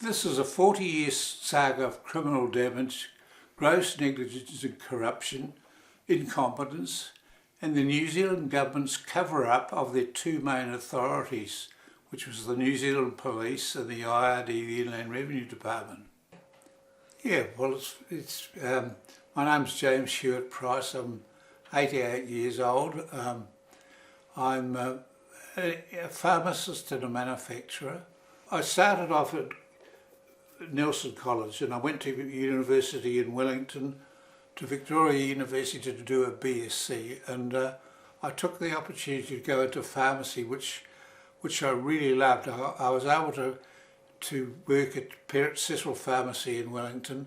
This is a 40-year saga of criminal damage, gross negligence and corruption, incompetence, and the New Zealand government's cover-up of their two main authorities, which was the New Zealand Police and the IRD, the Inland Revenue Department. Yeah, well, my name's James Hewitt Price. I'm 88 years old. I'm a pharmacist and a manufacturer. I started off at Nelson College and I went to university in Wellington, to Victoria University to do a BSc, and I took the opportunity to go into pharmacy, which I really loved. I was able to work at Perrott Cecil Pharmacy in Wellington.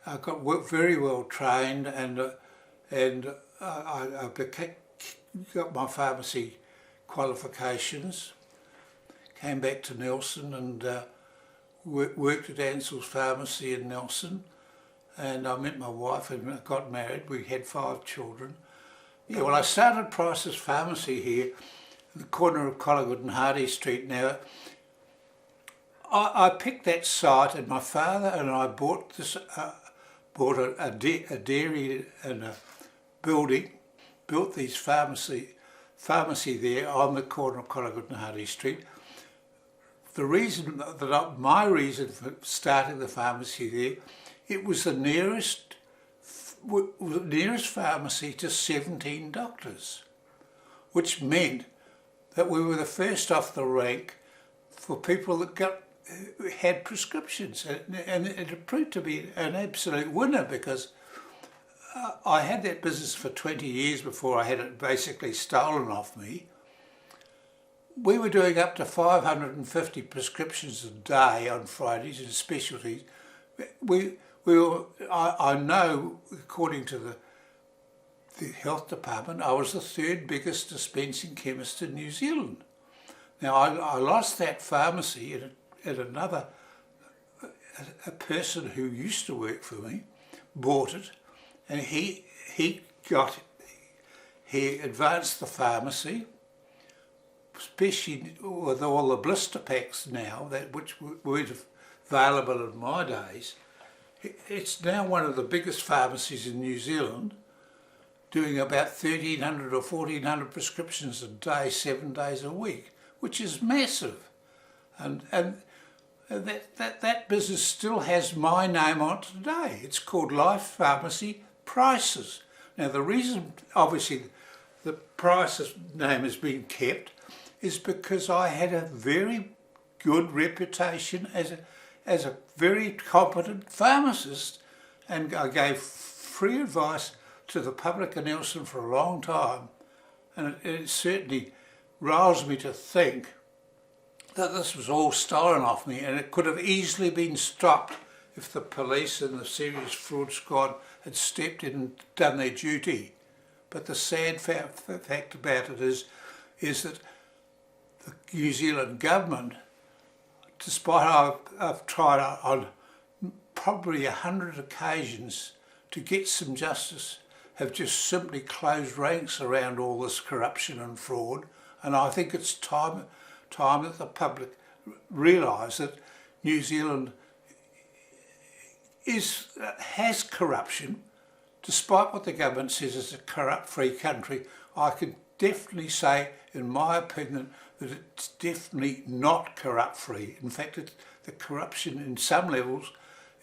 I got very well trained, and I got my pharmacy qualifications. Came back to Nelson and worked at Ansell's Pharmacy in Nelson, and I met my wife and got married. We had 5 children. Yeah, well, I started Price's Pharmacy here at the corner of Collingwood and Hardy Street. Now, I picked that site, and my father and I bought a dairy and a building, built this pharmacy there on the corner of Collingwood and Hardy Street. My reason for starting the pharmacy there, it was the nearest pharmacy to 17 doctors, which meant that we were the first off the rank for people that had prescriptions, and it proved to be an absolute winner, because I had that business for 20 years before I had it basically stolen off me. We were doing up to 550 prescriptions a day on Fridays in specialties. I know, according to the health department, I was the 3rd biggest dispensing chemist in New Zealand. Now, I lost that pharmacy, and a person who used to work for me bought it, and he advanced the pharmacy, especially with all the blister packs now, which weren't available in my days. It's now one of the biggest pharmacies in New Zealand, doing about 1,300 or 1,400 prescriptions a day, 7 days a week, which is massive. And that business still has my name on it today. It's called Life Pharmacy Prices. Now, the reason, obviously, the Prices name has been kept is because I had a very good reputation as a very competent pharmacist, and I gave free advice to the public in Nelson for a long time, and it certainly roused me to think that this was all stolen off me, and it could have easily been stopped if the police and the Serious Fraud Squad had stepped in and done their duty. But the sad fact about it is that the New Zealand government, despite I've tried on probably 100 occasions to get some justice, have just simply closed ranks around all this corruption and fraud. And I think it's time that the public realise that New Zealand has corruption. Despite what the government says is a corrupt-free country, I can definitely say, in my opinion, that it's definitely not corrupt-free. In fact, the corruption in some levels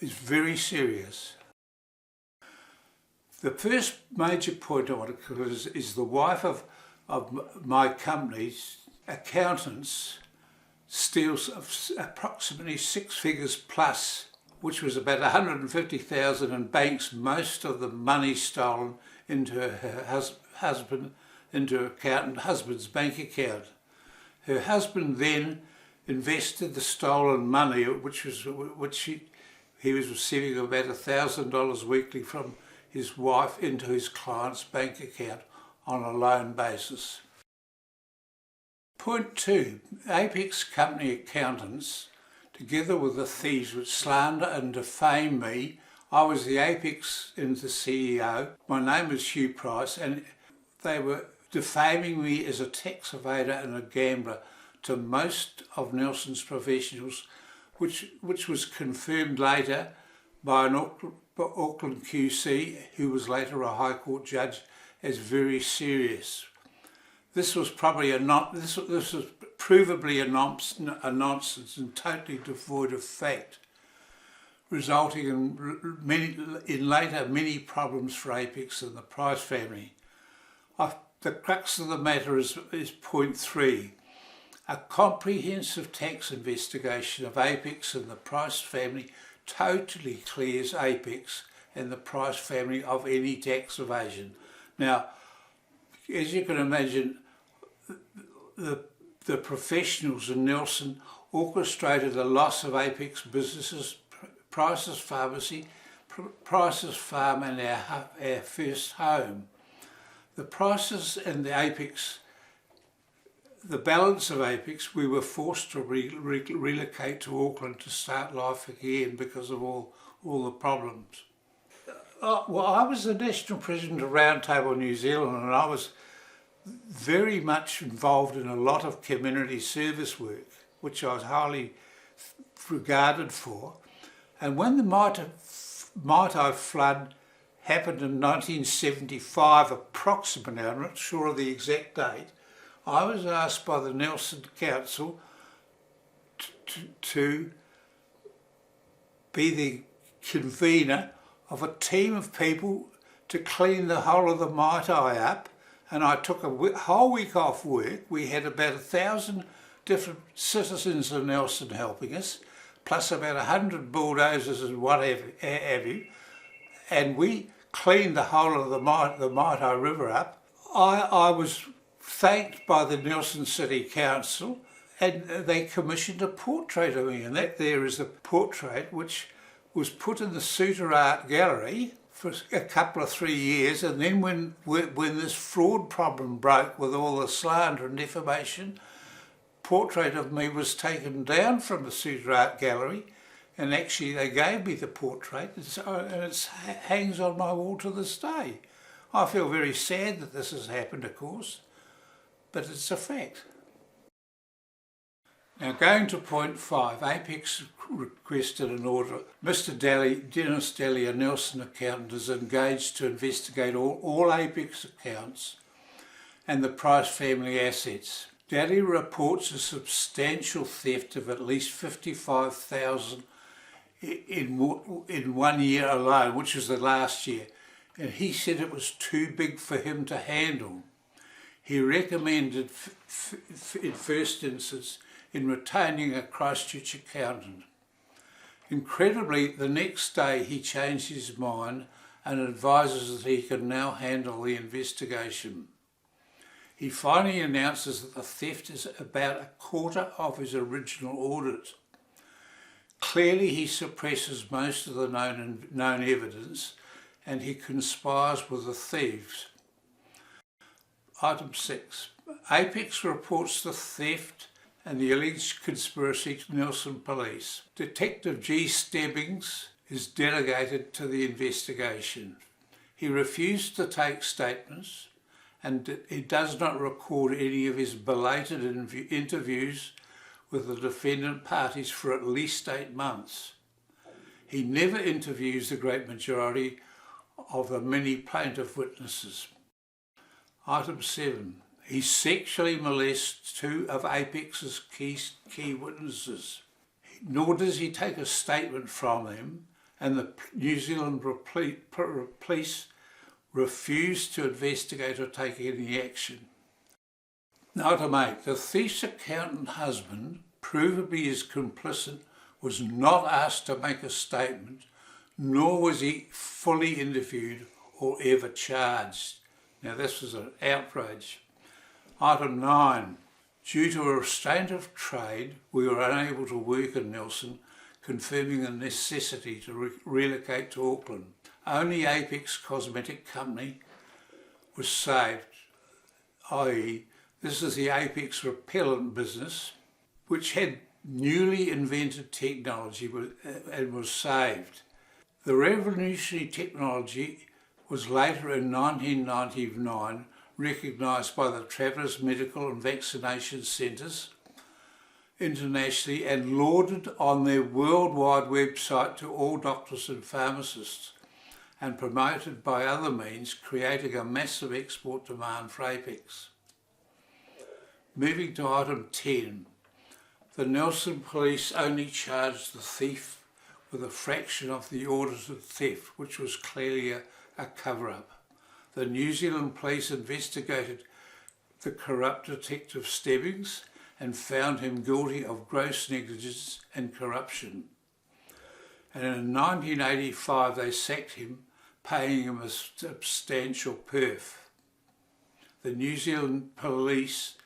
is very serious. The first major point I want to cover is the wife of my company's accountants steals approximately 6 figures plus, which was about 150,000, and banks most of the money stolen into her husband's bank account. Her husband then invested the stolen money, he was receiving about $1,000 weekly from his wife, into his client's bank account on a loan basis. Point 2, Apex company accountants, together with the thieves which slander and defame me. I was the Apex and the CEO. My name is Hugh Price, and they were defaming me as a tax evader and a gambler to most of Nelson's professionals which was confirmed later by an Auckland QC, who was later a High Court judge, as very serious. This was probably this was provably a nonsense and totally devoid of fact, resulting in later many problems for Apex and the Price family. The crux of the matter is point 3. A comprehensive tax investigation of Apex and the Price family totally clears Apex and the Price family of any tax evasion. Now, as you can imagine, the professionals in Nelson orchestrated the loss of Apex businesses, Price's Pharmacy, Price's Farm and our first home. The Prices and the Apex, the balance of Apex, we were forced to relocate to Auckland to start life again because of all the problems. Well, I was the National President of Roundtable New Zealand, and I was very much involved in a lot of community service work, which I was highly regarded for. And when the Maitai flood happened in 1975, approximately, I'm not sure of the exact date, I was asked by the Nelson Council to be the convener of a team of people to clean the whole of the Maitai up, and I took a whole week off work. We had about 1,000 different citizens of Nelson helping us, plus about 100 bulldozers and what have you, and we cleaned the whole of the Maitai River up. I was thanked by the Nelson City Council, and they commissioned a portrait of me, and that there is a portrait which was put in the Suter Art Gallery for a couple of 3 years, and then when this fraud problem broke with all the slander and defamation, portrait of me was taken down from the Suter Art Gallery, and actually they gave me the portrait, and it hangs on my wall to this day. I feel very sad that this has happened, of course, but it's a fact. Now, going to point 5, Apex requested an order. Mr. Dennis Daly, a Nelson accountant, is engaged to investigate all Apex accounts and the Price family assets. Daly reports a substantial theft of at least $55,000 in 1 year alone, which was the last year, and he said it was too big for him to handle. He recommended, in first instance, in retaining a Christchurch accountant. Incredibly, the next day he changed his mind and advises that he can now handle the investigation. He finally announces that the theft is about a quarter of his original audit. Clearly he suppresses most of the known evidence, and he conspires with the thieves. Item 6. Apex reports the theft and the alleged conspiracy to Nelson Police. Detective G. Stebbings is delegated to the investigation. He refused to take statements, and he does not record any of his belated interviews with the defendant parties for at least 8 months. He never interviews the great majority of the many plaintiff witnesses. Item 7. He sexually molests 2 of Apex's key witnesses. Nor does he take a statement from them, and the New Zealand police refuse to investigate or take any action. Item 8. The thief's accountant husband, provably is complicit, was not asked to make a statement, nor was he fully interviewed or ever charged. Now this was an outrage. Item 9. Due to a restraint of trade, we were unable to work in Nelson, confirming the necessity to relocate to Auckland. Only Apex Cosmetic Company was saved, i.e. this is the Apex repellent business, which had newly invented technology and was saved. The revolutionary technology was later in 1999 recognised by the Travellers Medical and Vaccination Centres internationally and lauded on their worldwide website to all doctors and pharmacists, and promoted by other means, creating a massive export demand for Apex. Moving to item 10, the Nelson police only charged the thief with a fraction of the audited theft, which was clearly a cover-up. The New Zealand police investigated the corrupt detective Stebbings and found him guilty of gross negligence and corruption. And in 1985 they sacked him, paying him a substantial perf. The New Zealand police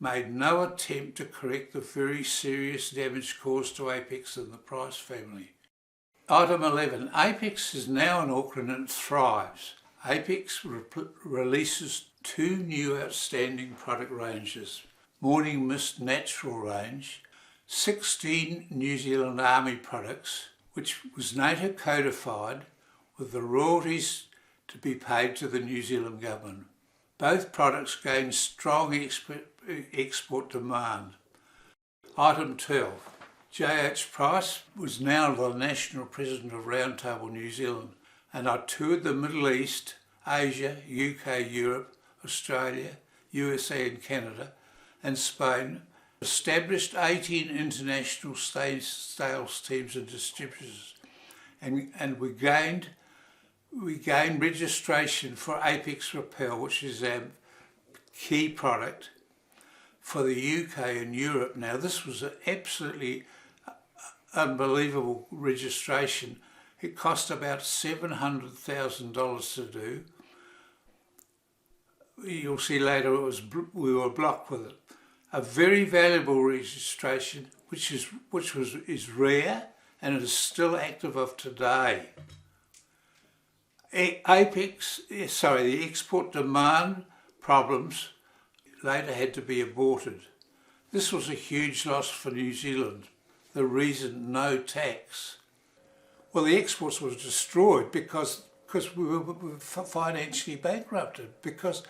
made no attempt to correct the very serious damage caused to Apex and the Price family. Item 11. Apex is now in Auckland and thrives. Apex releases 2 new outstanding product ranges. Morning Mist Natural range, 16 New Zealand Army products, which was NATO codified with the royalties to be paid to the New Zealand government. Both products gained strong export demand. Item 12. J.H. Price was now the national president of Roundtable New Zealand, and I toured the Middle East, Asia, UK, Europe, Australia, USA and Canada and Spain, established 18 international sales teams and distributors, and we gained registration for Apex Repel, which is our key product for the UK and Europe. Now this was an absolutely unbelievable registration. It cost about $700,000 to do. You'll see later we were blocked with it. A very valuable registration, which is rare and it is still active of today. The export demand problems later had to be aborted. This was a huge loss for New Zealand. The reason, no tax. Well, the exports was destroyed because we were financially bankrupted, because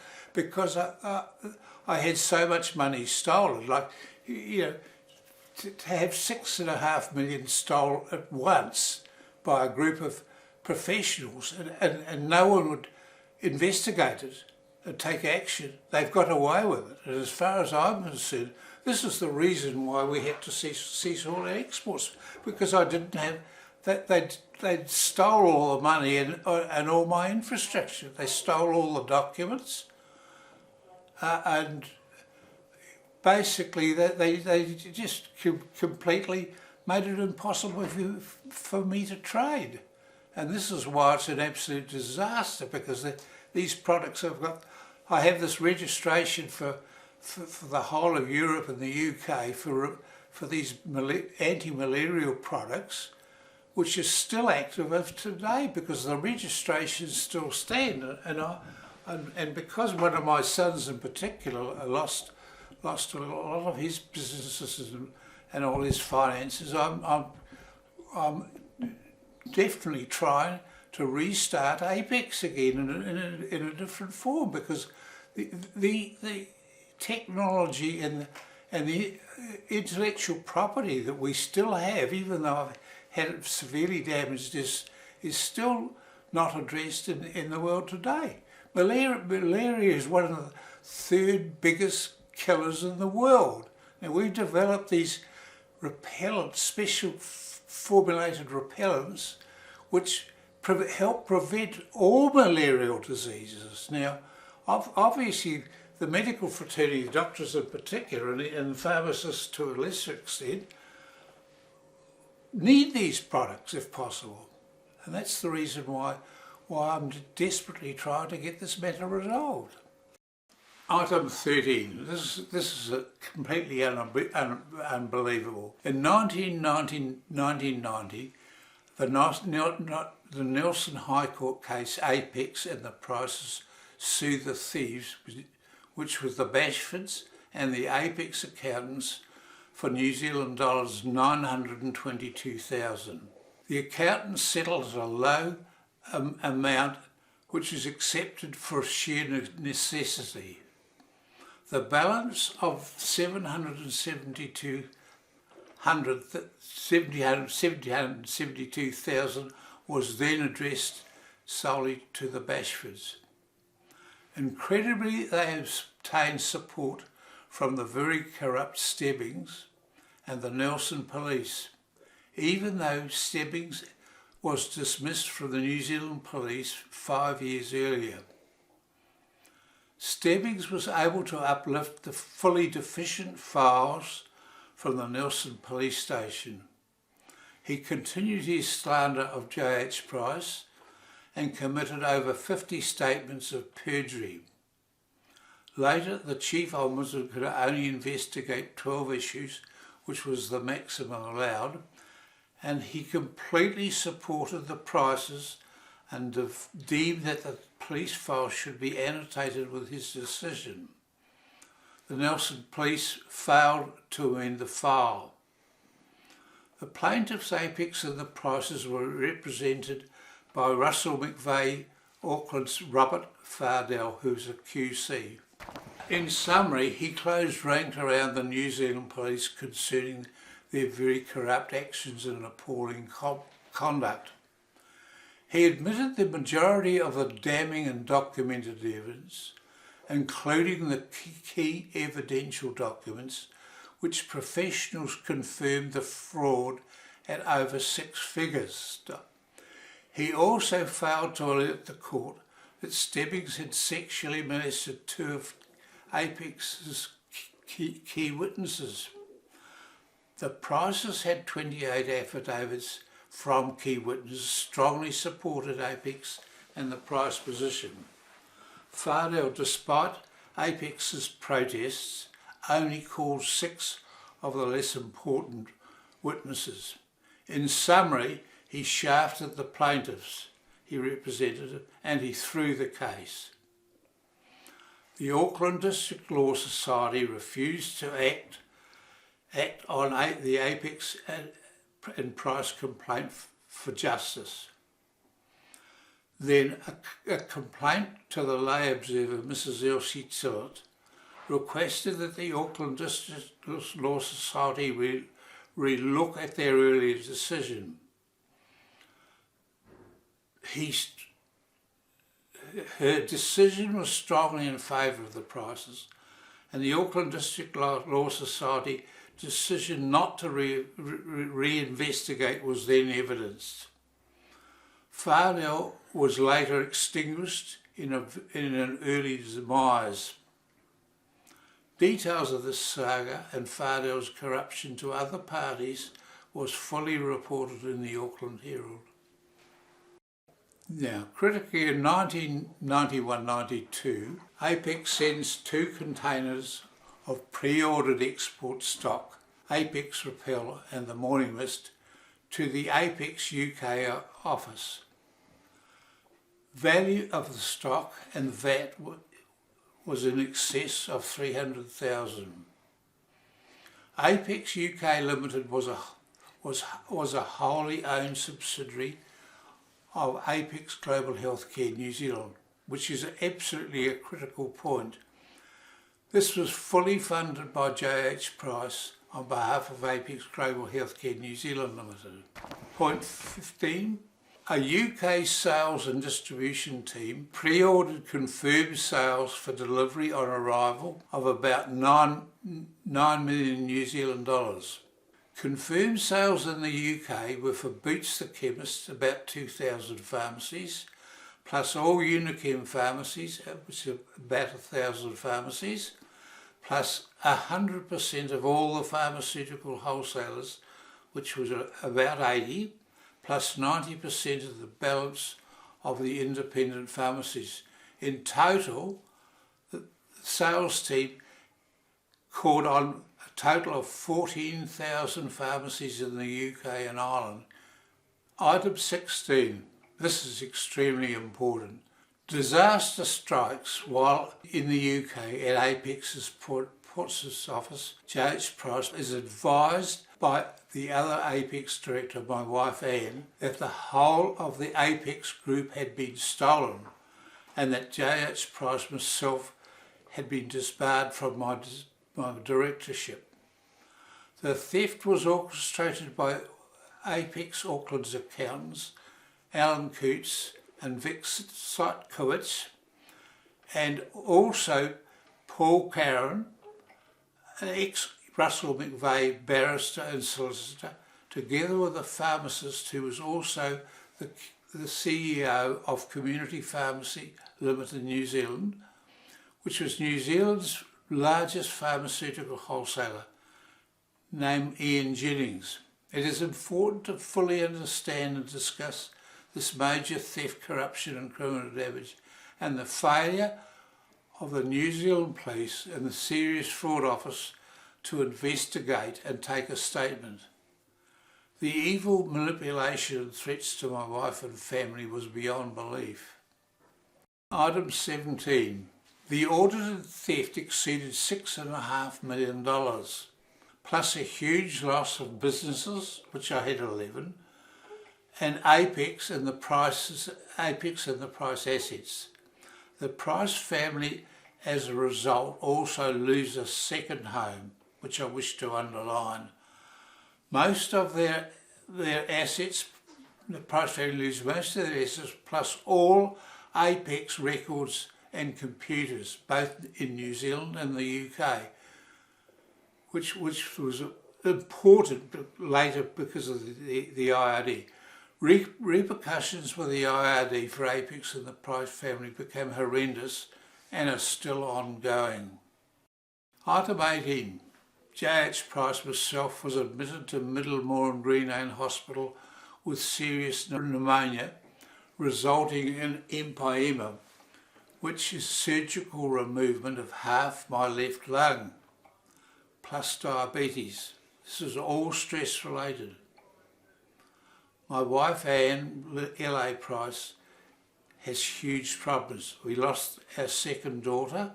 I had so much money stolen. Like, you know, to have $6.5 million stolen at once by a group of professionals and no one would investigate it and take action. They've got away with it. And as far as I'm concerned, this is the reason why we had to cease all our exports, because I didn't have that. They'd stole all the money and all my infrastructure. They stole all the documents, and basically they just completely made it impossible for me to trade. And this is why it's an absolute disaster, because these products I have this registration for the whole of Europe and the UK for these anti-malarial products, which is still active of today because the registrations still stand. And because one of my sons in particular lost a lot of his businesses and all his finances, I'm definitely trying to restart Apex again in a different form, because the technology and the intellectual property that we still have, even though I've had it severely damaged, is still not addressed in the world today. Malaria is one of the 3rd biggest killers in the world. Now we've developed these repellents, special formulated repellents, which help prevent all malarial diseases. Now, obviously, the medical fraternity, doctors in particular, and pharmacists to a lesser extent, need these products if possible. And that's the reason why I'm desperately trying to get this matter resolved. Item 13. This is completely unbelievable. In 1990, the Nelson High Court case Apex and the Prices sued the thieves, which was the Bashfords and the Apex accountants, for New Zealand dollars 922,000. The accountants settled at a low amount which is accepted for sheer necessity. The balance of 772,000 was then addressed solely to the Bashfords. Incredibly, they obtained support from the very corrupt Stebbings and the Nelson police, even though Stebbings was dismissed from the New Zealand police 5 years earlier. Stebbings was able to uplift the fully deficient files from the Nelson police station. He continued his slander of J.H. Price and committed over 50 statements of perjury. Later, the Chief Ombudsman could only investigate 12 issues, which was the maximum allowed, and he completely supported the Prices and deemed that the police file should be annotated with his decision. The Nelson police failed to amend the file. The plaintiffs, Apex and the Prices were represented by Russell McVeigh, Auckland's Robert Fardell, who's a QC. In summary, he closed ranks around the New Zealand police concerning their very corrupt actions and appalling conduct. He admitted the majority of the damning and documented evidence, including the key evidential documents, which professionals confirmed the fraud at over 6 figures. He also failed to alert the court that Stebbings had sexually molested 2 of Apex's key witnesses. The Prices had 28 affidavits from key witnesses strongly supported Apex and the Price position. Fardell, despite Apex's protests, only called 6 of the less important witnesses. In summary, he shafted the plaintiffs he represented and he threw the case. The Auckland District Law Society refused to act on the Apex and Price complaint for justice. Then a complaint to the lay observer, Mrs. Elsie Tillett, requested that the Auckland District Law Society re-look at their earlier decision. Her decision was strongly in favour of the Prices, and the Auckland District Law Society decision not to reinvestigate was then evidenced. Fardell was later extinguished in an early demise. Details of this saga and Fardell's corruption to other parties was fully reported in the Auckland Herald. Now, critically in 1991-92, Apex sends 2 containers of pre-ordered export stock, Apex Repel and the Morning Mist, to the Apex UK office. Value of the stock and VAT was in excess of 300,000. Apex UK Limited was a wholly owned subsidiary of Apex Global Healthcare New Zealand, which is absolutely a critical point. This was fully funded by J.H. Price on behalf of Apex Global Healthcare New Zealand Limited. Point 15. A UK sales and distribution team pre-ordered confirmed sales for delivery on arrival of about 9 million New Zealand dollars. Confirmed sales in the UK were for Boots the Chemist, about 2,000 pharmacies, plus all Unichem pharmacies, which are about 1,000 pharmacies, plus 100% of all the pharmaceutical wholesalers, which was about 80, plus 90% of the balance of the independent pharmacies. In total, the sales team called on a total of 14,000 pharmacies in the UK and Ireland. Item 16. This is extremely important. Disaster strikes while in the UK at Apex's Portsmouth office. J.H. Price is advised by the other Apex director, my wife Anne, that the whole of the Apex group had been stolen and that J.H. Price myself had been disbarred from my directorship. The theft was orchestrated by Apex Auckland's accountants, Alan Coots and Vic Seitkowitz, and also Paul Caron, an ex-Russell McVeigh barrister and solicitor, together with a pharmacist who was also the CEO of Community Pharmacy Limited New Zealand, which was New Zealand's largest pharmaceutical wholesaler, named Ian Jennings. It is important to fully understand and discuss this major theft, corruption and criminal damage and the failure of the New Zealand Police and the Serious Fraud Office to investigate and take a statement. The evil manipulation and threats to my wife and family was beyond belief. Item 17. The audited theft exceeded $6.5 million, plus a huge loss of businesses, which I had 11, and Apex and the Price assets. The Price family, as a result, also lose a second home, which I wish to underline. Most of their assets, the Price family lose most of their assets, plus all Apex records and computers, both in New Zealand and the UK, which was important later because of the IRD. Repercussions with the IRD for Apex and the Price family became horrendous and are still ongoing. Item 18. J.H. Price myself was admitted to Middlemore and Greenlane Hospital with serious pneumonia resulting in empyema, which is surgical removal of half my left lung, plus diabetes. This is all stress related. My wife Anne, L.A. Price, has huge problems. We lost our second daughter,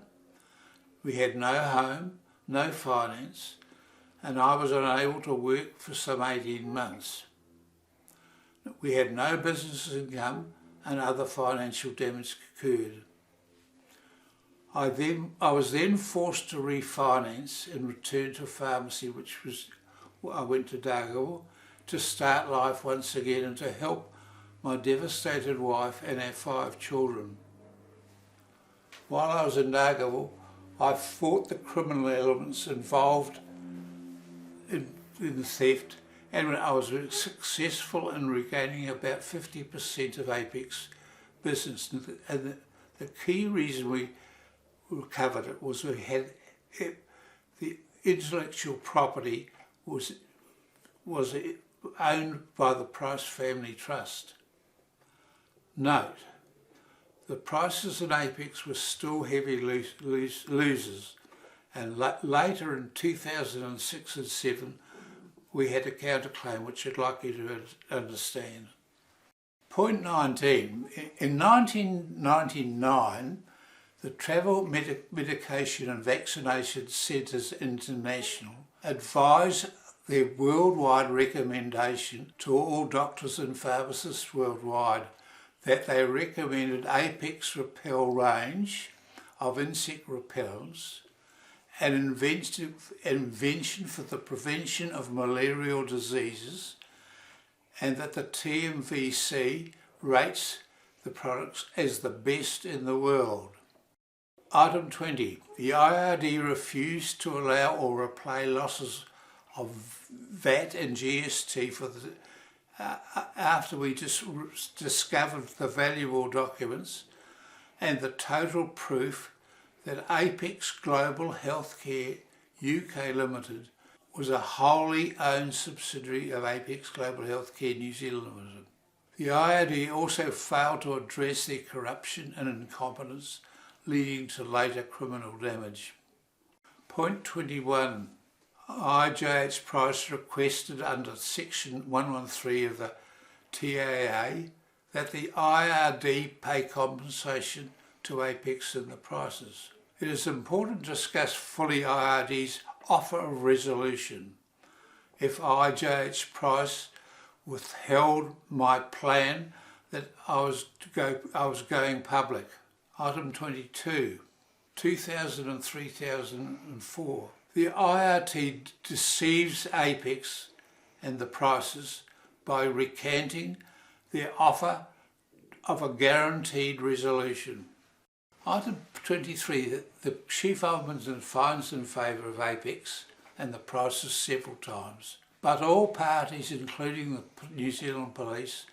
we had no home, no finance, and I was unable to work for some 18 months. We had no business income and other financial damage occurred. I was then forced to refinance and return to pharmacy, I went to Dargaville to start life once again and to help my devastated wife and our 5 children. While I was in Dargaville, I fought the criminal elements involved in the theft, and I was successful in regaining about 50% of Apex business. And the key reason we recovered it was we had the intellectual property was owned by the Price Family Trust. Note, the Prices and Apex were still heavy losers, and later in 2006 and 7 we had a counterclaim which I'd like you to understand. Point 19. In 1999, the Travel Medication and Vaccination Centres International advised their worldwide recommendation to all doctors and pharmacists worldwide that they recommended Apex Repel range of insect repellents, an invention for the prevention of malarial diseases, and that the TMVC rates the products as the best in the world. Item 20. The IRD refused to allow or repay losses of VAT and GST after we just discovered the valuable documents and the total proof that Apex Global Healthcare UK Limited was a wholly owned subsidiary of Apex Global Healthcare New Zealand Limited. The IRD also failed to address their corruption and incompetence, leading to later criminal damage. Point 21. J.H. Price requested under Section 113 of the TAA that the IRD pay compensation to Apex and the Prices. It is important to discuss fully IRD's offer of resolution. If J.H. Price withheld my plan that I was going public. Item 22. 2000 and 3004. The IRT deceives Apex and the prices by recanting their offer of a guaranteed resolution. Item 23. The Chief Ombudsman finds in favour of Apex and the prices several times, but all parties, including the New Zealand Police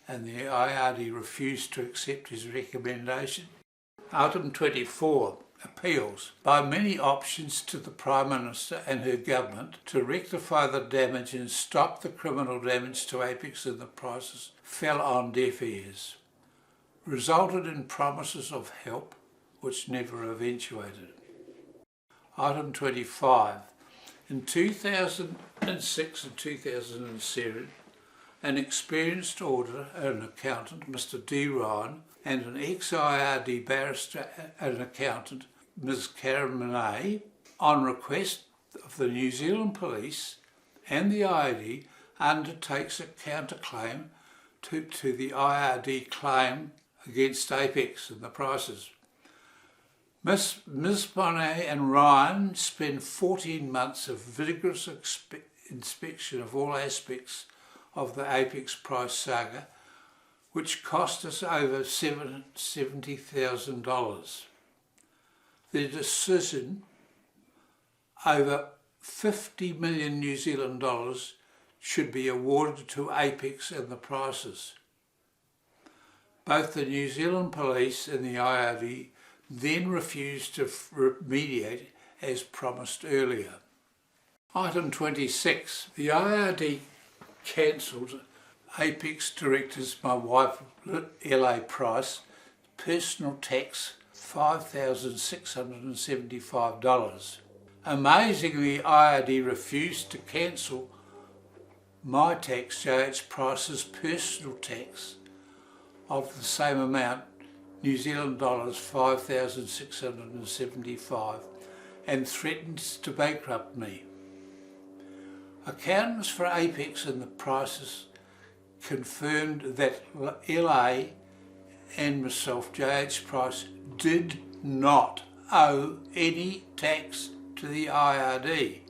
and the IRD, refused to accept his recommendation. Item 24. Appeals. By many options to the Prime Minister and her government to rectify the damage and stop the criminal damage to Apex and the prices fell on deaf ears, resulted in promises of help which never eventuated. Item 25. In 2006 and 2007, an experienced auditor and accountant, Mr. D. Ryan, and an ex-IRD barrister and accountant, Ms. Karen Monet, on request of the New Zealand Police and the IRD, undertakes a counterclaim to the IRD claim against Apex and the prices. Ms. Monet and Ryan spent 14 months of vigorous inspection of all aspects of the Apex price saga, which cost us over $70,000. Their decision, over 50 million New Zealand dollars, should be awarded to Apex and the prices. Both the New Zealand Police and the IRD then refused to remediate as promised earlier. Item 26. The IRD cancelled Apex Directors, my wife LA Price, personal tax $5,675. Amazingly, IRD refused to cancel my tax, JH Price's personal tax of the same amount, New Zealand dollars 5,675, and threatens to bankrupt me. Accountants for Apex and the prices confirmed that LA and myself, JH Price, did not owe any tax to the IRD,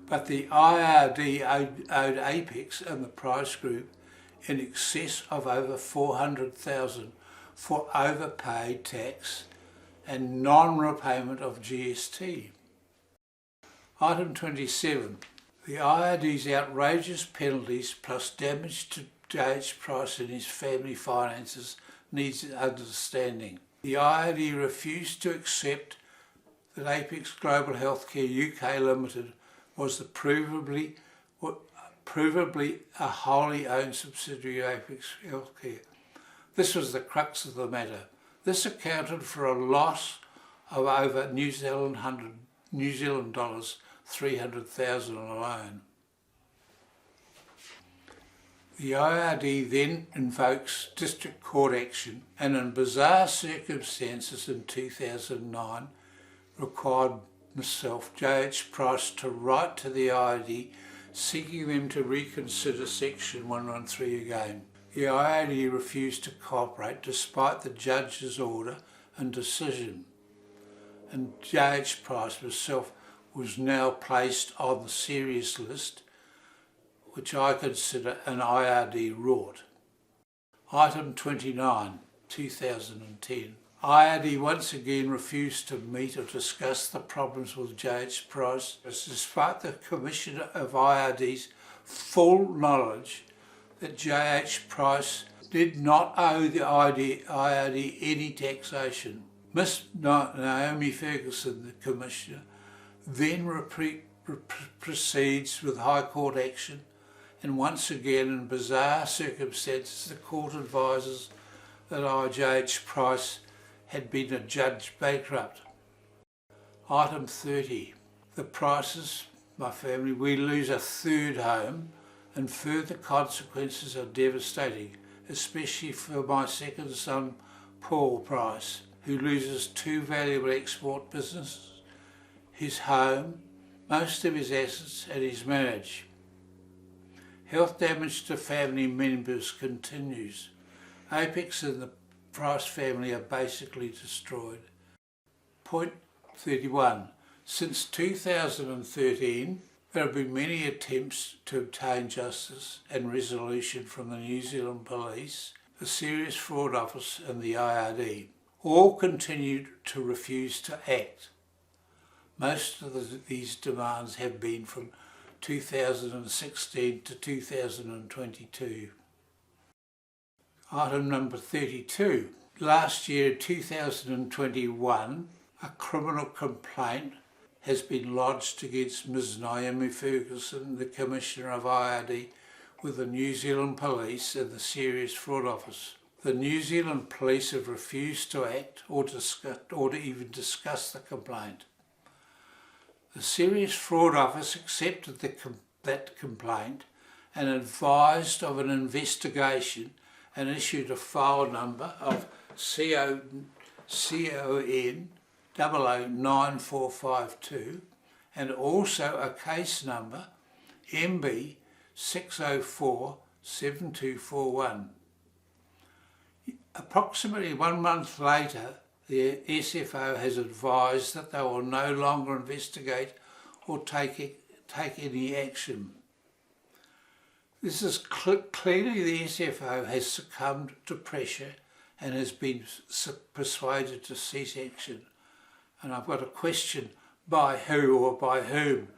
but the IRD owed Apex and the Price Group in excess of over $400,000 for overpaid tax and non-repayment of GST. Item 27. The IRD's outrageous penalties plus damage to JH Price and his family finances needs understanding. The IRD refused to accept that Apex Global Healthcare UK Limited was the provably a wholly owned subsidiary of Apex Healthcare. This was the crux of the matter. This accounted for a loss of over New Zealand dollars 300,000 alone. The IRD then invokes district court action and in bizarre circumstances in 2009 required myself, JH Price, to write to the IRD seeking them to reconsider Section 113 again. The IRD refused to cooperate despite the judge's order and decision, and JH Price myself was now placed on the serious list, which I consider an IRD rort. Item 29, 2010. IRD once again refused to meet or discuss the problems with JH Price, despite the Commissioner of IRD's full knowledge that JH Price did not owe the IRD any taxation. Miss Naomi Ferguson, the Commissioner, then proceeds with High Court action, and once again in bizarre circumstances the court advises that JH Price had been adjudged bankrupt. Item 30. The Prices, my family, we lose a third home and further consequences are devastating, especially for my second son, Paul Price, who loses two valuable export businesses, his home, most of his assets and his marriage. Health damage to family members continues. Apex and the Price family are basically destroyed. Point 31. Since 2013, there have been many attempts to obtain justice and resolution from the New Zealand Police, the Serious Fraud Office and the IRD. All continued to refuse to act. Most of these demands have been from 2016 to 2022. Item number 32. Last year, 2021, a criminal complaint has been lodged against Ms Naomi Ferguson, the Commissioner of IRD, with the New Zealand Police and the Serious Fraud Office. The New Zealand Police have refused to act or to even discuss the complaint. The Serious Fraud Office accepted that complaint and advised of an investigation and issued a file number of CON 009452 and also a case number MB 6047241. Approximately 1 month later, the SFO has advised that they will no longer investigate or take any action. This is clearly the SFO has succumbed to pressure and has been persuaded to cease action. And I've got a question, by who or by whom?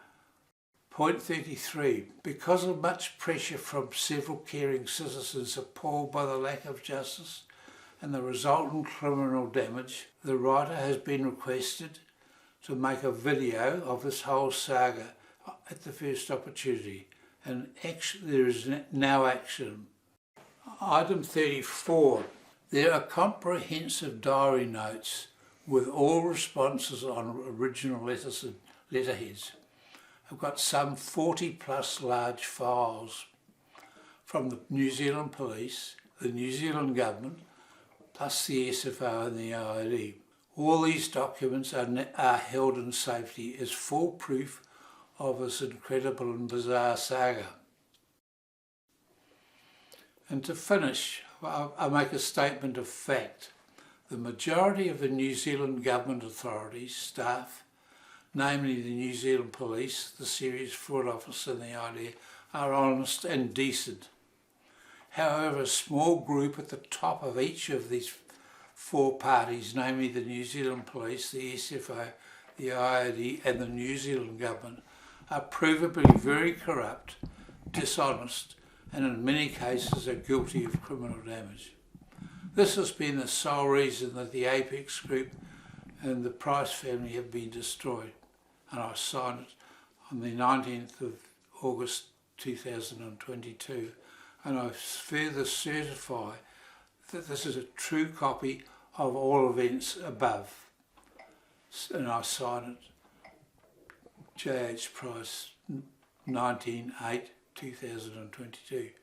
Point 33. Because of much pressure from several caring citizens appalled by the lack of justice and the resultant criminal damage, the writer has been requested to make a video of this whole saga at the first opportunity, and there is now action. Item 34. There are comprehensive diary notes with all responses on original letters and letterheads. I've got some 40 plus large files from the New Zealand Police, the New Zealand Government, plus the SFO and the IRD. All these documents are held in safety as full proof of this incredible and bizarre saga. And to finish, I make a statement of fact. The majority of the New Zealand Government authorities, staff, namely the New Zealand Police, the Serious Fraud Office and the IRD, are honest and decent. However, a small group at the top of each of these four parties, namely the New Zealand Police, the SFO, the IRD and the New Zealand Government, are provably very corrupt, dishonest, and in many cases are guilty of criminal damage. This has been the sole reason that the Apex Group and the Price family have been destroyed, and I signed it on the 19th of August 2022, and I further certify that this is a true copy of all events above, and I sign it J.H. Price 19/8/2022.